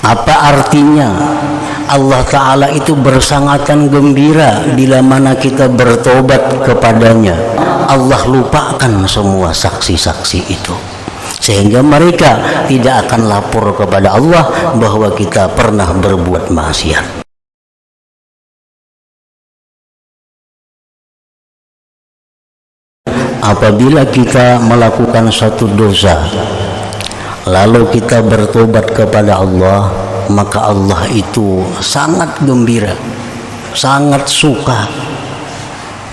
Apa artinya Allah Ta'ala itu bersangatan gembira bila mana kita bertobat kepadanya? Allah lupakan semua saksi-saksi itu, sehingga mereka tidak akan lapor kepada Allah bahwa kita pernah berbuat maksiat. Apabila kita melakukan suatu dosa lalu kita bertobat kepada Allah, maka Allah itu sangat gembira, sangat suka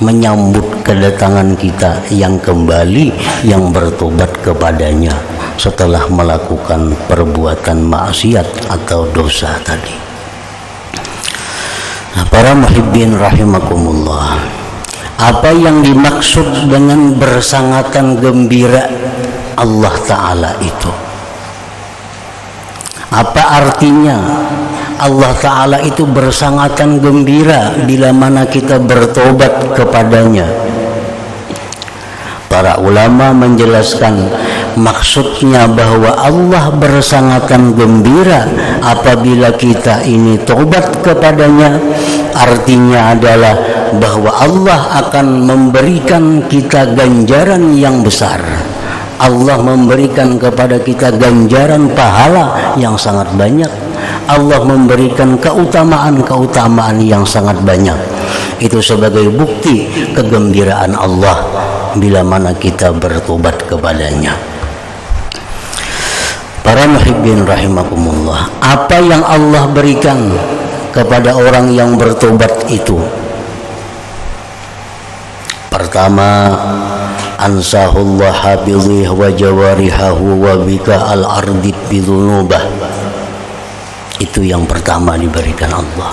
menyambut kedatangan kita yang kembali, yang bertobat kepadanya setelah melakukan perbuatan maksiat atau dosa tadi. Nah, para muhibbin rahimakumullah, apa yang dimaksud dengan bersangatan gembira Allah Ta'ala itu? Apa artinya Allah Ta'ala itu bersangatan gembira bila mana kita bertobat kepadanya? Para ulama menjelaskan maksudnya bahwa Allah bersangatan gembira apabila kita ini tobat kepadanya, artinya adalah bahwa Allah akan memberikan kita ganjaran yang besar. Allah memberikan kepada kita ganjaran pahala yang sangat banyak. Allah memberikan keutamaan-keutamaan yang sangat banyak. Itu sebagai bukti kegembiraan Allah bila mana kita bertobat kepadanya. Para muhibbin rahimakumullah, apa yang Allah berikan kepada orang yang bertobat itu? Pertama, ansahullah habidhih wa jawarihahu wa bika al-ardi bidhunubah. Itu yang pertama diberikan Allah.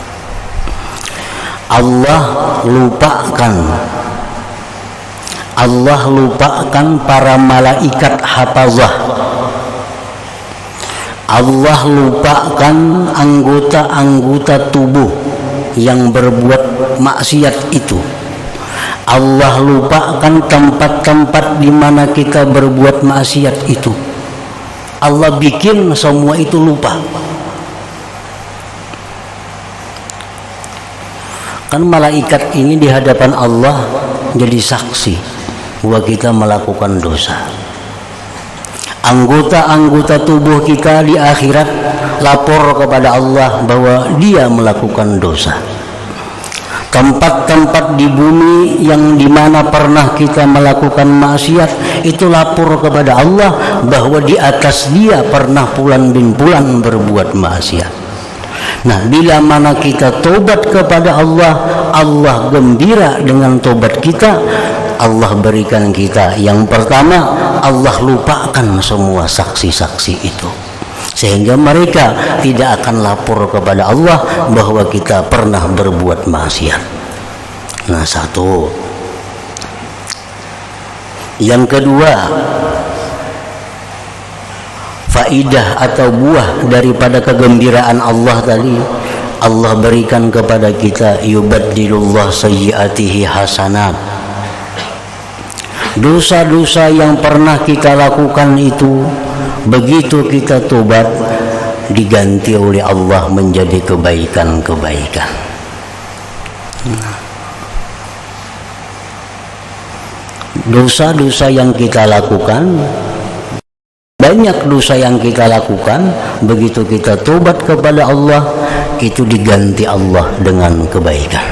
Allah lupakan para malaikat hafazah. Allah lupakan anggota-anggota tubuh yang berbuat maksiat itu. Allah lupakan tempat-tempat di mana kita berbuat maksiat itu. Allah bikin semua itu lupa. Kan malaikat ini di hadapan Allah jadi saksi bahwa kita melakukan dosa. Anggota-anggota tubuh kita di akhirat lapor kepada Allah bahwa dia melakukan dosa. Tempat-tempat di bumi yang dimana pernah kita melakukan maksiat itu lapor kepada Allah bahwa di atas dia pernah pulan bin pulan berbuat maksiat. Nah, bila mana kita tobat kepada Allah, Allah gembira dengan tobat kita. Allah berikan kita yang pertama, Allah lupakan semua saksi-saksi itu, sehingga mereka tidak akan lapor kepada Allah bahwa kita pernah berbuat maksiat. Nah, satu. Yang kedua, faidah atau buah daripada kegembiraan Allah tadi, Allah berikan kepada kita yubaddilullah sayyiatihi hasanat. Dosa-dosa yang pernah kita lakukan itu, begitu kita tobat, diganti oleh Allah menjadi kebaikan-kebaikan. Dosa-dosa yang kita lakukan, banyak dosa yang kita lakukan, begitu kita tobat kepada Allah, itu diganti Allah dengan kebaikan.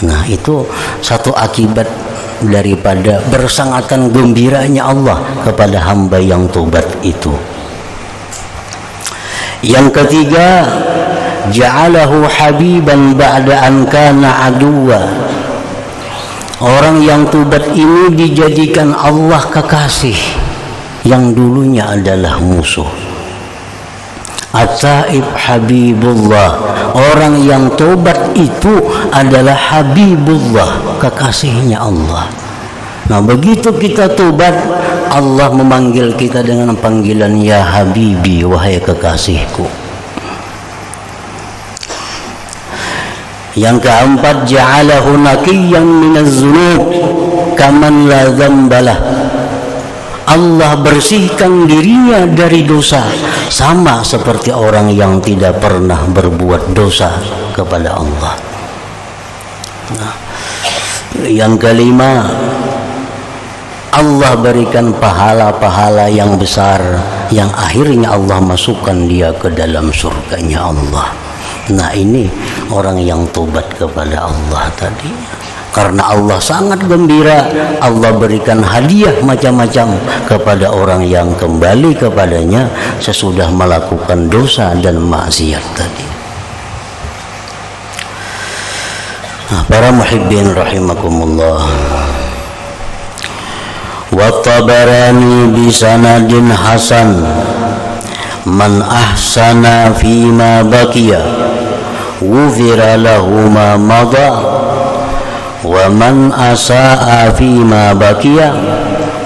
Nah, itu satu akibat daripada bersangatan gembiranya Allah kepada hamba yang tobat itu. Yang ketiga, ja'alahu habiban ba'da an kana aduwa. Orang yang tobat ini dijadikan Allah kekasih yang dulunya adalah musuh. At-taib habibullah. Orang yang tobat itu adalah habibullah, kekasihnya Allah. Nah, begitu kita tobat, Allah memanggil kita dengan panggilan ya habibi, wahai kekasihku. Yang keempat, ja'alahu naqiyyan minaz dzunub kaman la dzambalah. Allah bersihkan dirinya dari dosa sama seperti orang yang tidak pernah berbuat dosa kepada Allah. Nah, yang kelima, Allah berikan pahala-pahala yang besar yang akhirnya Allah masukkan dia ke dalam surganya Allah. Nah, ini orang yang tobat kepada Allah tadi. Karena Allah sangat gembira, Allah berikan hadiah macam-macam kepada orang yang kembali kepadanya sesudah melakukan dosa dan maksiat tadi. Nah, para muhibbin rahimakumullah, wa Tabarani bisanadin hasan man ahsana fima baqiya ghufira lahu ma madha wa man asaa fima baqiya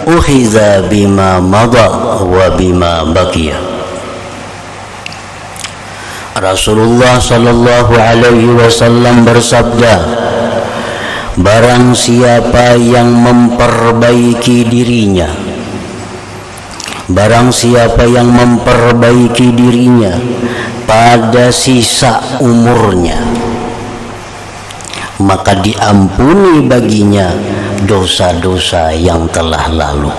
ukhiza bima madha wa bima baqiya. Rasulullah sallallahu alaihi wasallam bersabda, barang siapa yang memperbaiki dirinya, barang siapa yang memperbaiki dirinya pada sisa umurnya, maka diampuni baginya dosa-dosa yang telah lalu.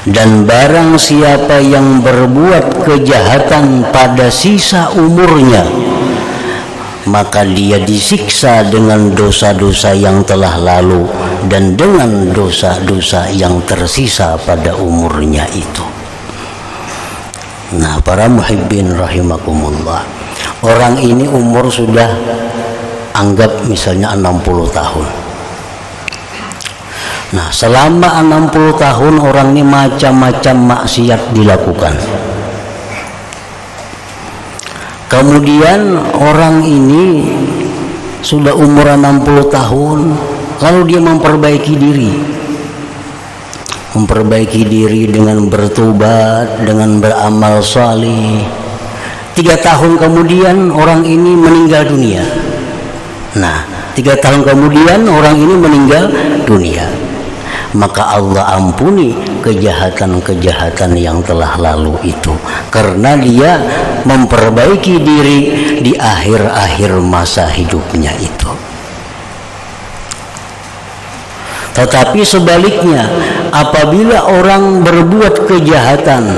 Dan barang siapa yang berbuat kejahatan pada sisa umurnya, maka dia disiksa dengan dosa-dosa yang telah lalu dan dengan dosa-dosa yang tersisa pada umurnya itu. Nah, para muhibbin rahimakumullah, orang ini umur sudah anggap misalnya 60 tahun. Nah, selama 60 tahun orang ini macam-macam maksiat dilakukan. Kemudian orang ini sudah umur 60 tahun, lalu dia memperbaiki diri. Memperbaiki diri dengan bertobat, dengan beramal salih. 3 tahun kemudian orang ini meninggal dunia. Nah, 3 tahun kemudian orang ini meninggal dunia. Maka Allah ampuni kejahatan-kejahatan yang telah lalu itu, karena dia memperbaiki diri di akhir-akhir masa hidupnya itu. Tetapi sebaliknya, apabila orang berbuat kejahatan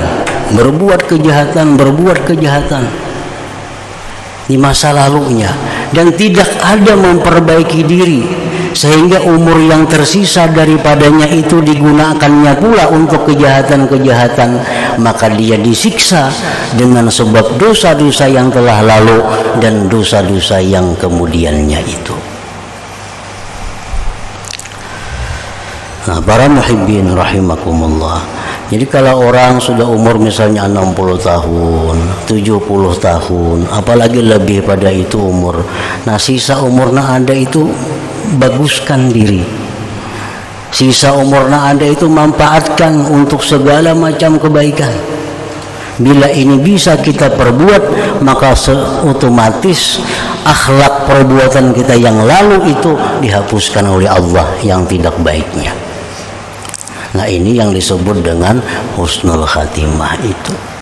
di masa lalunya dan tidak ada memperbaiki diri, sehingga umur yang tersisa daripadanya itu digunakannya pula untuk kejahatan-kejahatan, maka dia disiksa dengan sebab dosa-dosa yang telah lalu dan dosa-dosa yang kemudiannya itu. Nah, para muhibbin rahimakumullah, jadi kalau orang sudah umur misalnya 60 tahun, 70 tahun, apalagi lebih pada itu umur, nah sisa umurnya ada itu baguskan diri. Sisa umurnya ada itu manfaatkan untuk segala macam kebaikan. Bila ini bisa kita perbuat, maka otomatis akhlak perbuatan kita yang lalu itu dihapuskan oleh Allah yang tidak baiknya. Nah, ini yang disebut dengan husnul khatimah itu.